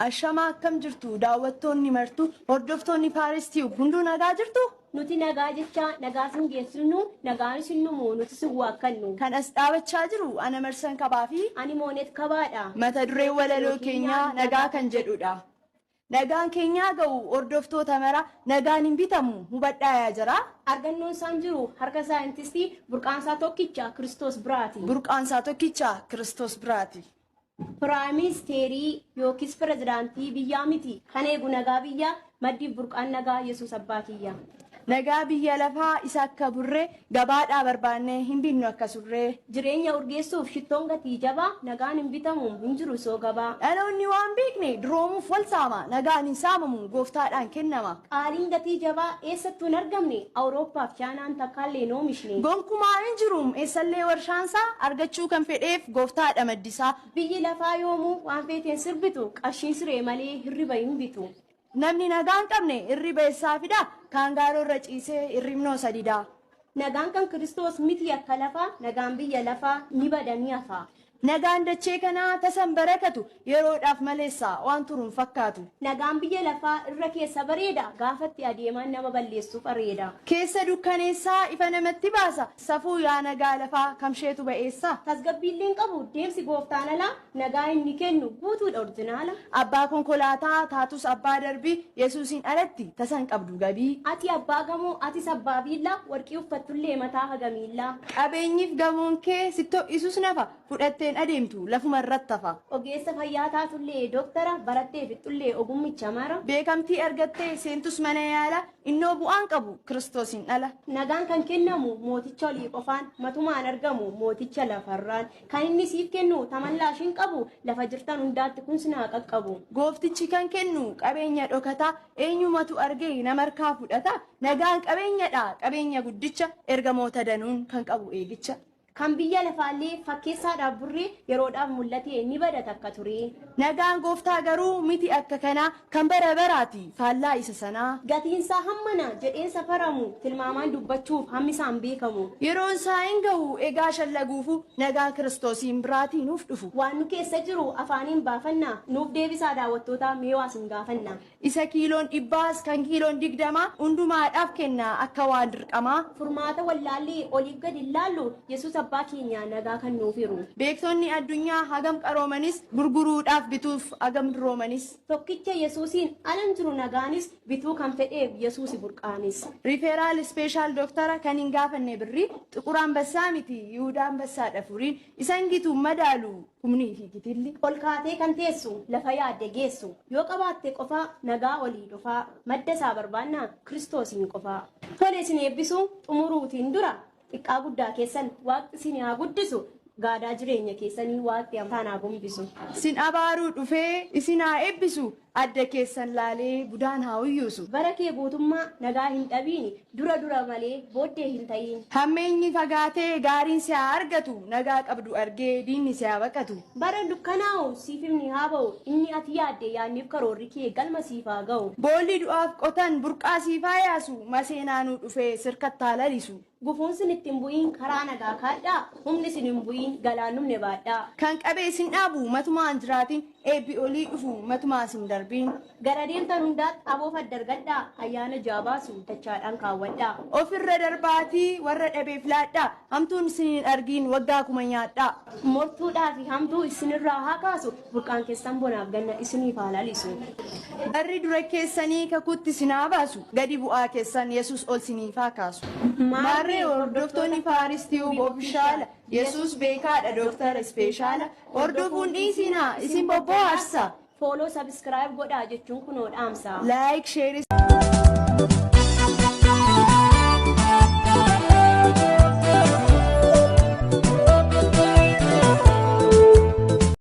Ashama akkam jirtu daawwattoonni martu hordoftoonni Paris Tube hunduu nagaa jirtu? Nuti nagaa jecha nagaa sin geessinu nagaan sinnumu nuti sin waakkannu. Kan as dhaabachaa jiru ana Marsan Kabaa fi ani Moonet Kabaadha. Mata duree walaloo keenyaa nagaa kan jedhudha. Nagaan keenyaa ga'u hordoftoota mara nagaan hin bitamu hubadhaa yaa jira. Argannoon isaan jiru harka saayintistii burqaansaa tokkicha Kiristoos biraati. Burqaansaa tokkicha Kiristoos biraati. Piraayim Ministeerii yookiis pirezidaantii biyyaa miti. Kan eegu nagaa biyyaa maddiif burqaan nagaa Yesuus abbaa kiyya. Nagaa biyya lafaa isa akka burree gabaadhaa barbaannee hin binnu akka surree. Jireenya urgeessuuf shittoon gatii jabaa nagaan hin bitamu hin jiru soo gabaa. Dhaloonni waan beekne duroomuuf wal saama nagaan hin saamamu gooftaadhaan kennama. Qaaliin gatii jabaa eessattuu hin argamne Awurooppaaf Chaanaan takkaallee hin oomishne. Gonkumaa hin jiruum eessallee warshaansaa argachuu kan fedheef gooftaadha maddisaa. Biyyi lafaa yoomuu waan feeteen sirbitu qarshiin siree malee hirriba hin bitu. Namni nagaan qabne hirriba eessaa fida kan gaaroo irra ciisee hirribnoo sadidha. Nagaan kan Kiristoos miti akka lafaa nagaan biyya lafaa ni badanii hafa. Nagaan dachee kanaa tasan barakatu yeroodhaaf maleessa waan turuun fakkaatu. Nagaan biyya lafaa irra keessa bareeda gaafatti adeemaan nama balleessu bareeda. Keessa dukkaneessaa ifa namatti baasa safuu yaa nagaa lafaa kamsheetu ba'eessa. Tasgabbiilleen qabu deemsi gooftaan alaa nagaa inni kennu guutuudha orjinaala. Abbaa konkolaataa taatus abbaa darbii Yesuusin alatti tasan qabdu gabii. Ati abbaa gamoo atis abbaa biillaa warqii uffattullee mataa hagamiillaa. Qabeenyiif gamoon kee sittoo isus nafa fudhattee adeemtu lafuma irratti hafa. Ogeessa fayyaa taatullee dooktara barattee fixxullee ogummicha mara. Beekamtii argattee seentus mana yaala innoo bu'aan qabu Kiristoosin dhala. Nagaan kan kennamu mooticha olii qofaan matumaan argamu mooticha lafarraan kan inni siif kennu tamallaashin qabu lafa jirtan hundaatti kun sinaa qaqqabu. Gooftichi kan kennu qabeenya dhokataa eenyumatu argee nama harkaa fudhata. Nagaan qabeenyadha qabeenya guddicha ergamoota danuun kan qabu eegicha. Kan biyya lafaallee fakkeessaadhaaf burree yeroodhaaf mul'ate ni badata akka ture. Nagaan gooftaa garuu miti akka kanaa kan bara baraati faallaa isa sanaa. Gatiinsaa hammana jedheen safaramu tilmaamaan dubbachuuf hammisaan beekamu. Yeroon isaa hin ga'u egaa shallaguufu nagaa Kiristoosiin biraatii nuuf dhufu. Waan nu keessa jiru afaaniin baafanna nuuf deebisaa daawwattoota meewaas hin gaafanna. Isa kiiloon dhibbaas kan kiiloon 20 hundumaadhaaf kenna akka waan dirqamaa. Furmaata wallaallee oliif gadi ilaallu Yesuus abbaa keenya nagaa kan nuuf hiru. Beektonni addunyaa hagam qaroomanis gurguruudhaaf bituuf hagam duroomanis. Tokkicha Yesuusiin alan jiru nagaanis bituu kan fedheef Yesuusi burqaanis. Riferaal ispeeshaal dooktara kan hin gaafanne birrii Xiquur Ambassaa miti Yihudaa Ambassaa dhafuriin isan gituun madaalu humnii fi gitilli. Ol kaatee kan teessu lafa yaadde geessu yoo qabaatte qofaa nagaa olii dhufaa madda isaa barbaannaa Kiristoosiin qofaa. Tole isin eebbisu xumuruutiin dura. Xiqqaa guddaa keessan waaqni isin haa guddisu gaadaa jireenya keessanii waaqni afaan haa gombisu. Sin abaaruu dhufee isin haa eebbisu adda keessan laalee budaan haa uyyuusu. Bara kee guutummaa nagaa hin dhabiini dura malee booddee hin ta'iin. Hammeenyi fagaatee gaariin si haa argatu nagaa qabdu argee diinni si haa baqatu. Bara dukkanaa'u siif himni haa ba'u inni ati yaadde yaadniif karoorri kee galma siif haa ga'u. Boolli du'aaf qotan burqaa siif haa yaasu maseenaanuu dhufee sirkattaa lalisu. Gufuun sin ittiin bu'iin karaa nagaa kaadhaa humni sin hin bu'iin galaannumne baadhaa. Kan qabee sin dhaabu matumaan jiraatiin eebbi olii dhufu matumaa sin darbiin. Gara deemtan hundaatti aboof addargadhaa ayyaana jaabaasu dachaadhaan kaawwadhaa. Ofirra darbaatii warra dhabeef laadhaa hamtuun isin hin argiin waggaa kuma nyaadhaa. Mortuudhaa fi hamtuu isinirraa haa kaasu burqaan keessan bonaaf ganna isiniif haa lalisu. Barri dura keessanii kakuutti isin haa baasu gadi bu'aa keessan Yesuus ol siniif haa kaasu. Maarree hordoftoonni Paris Tube ofishaala Yesuus beekaadha dooktara ispeeshaala hordofuun dhiisinaa isin bobboo harsa. Follow subscribe godhaa jechuun kunoo dhaamsa. Like share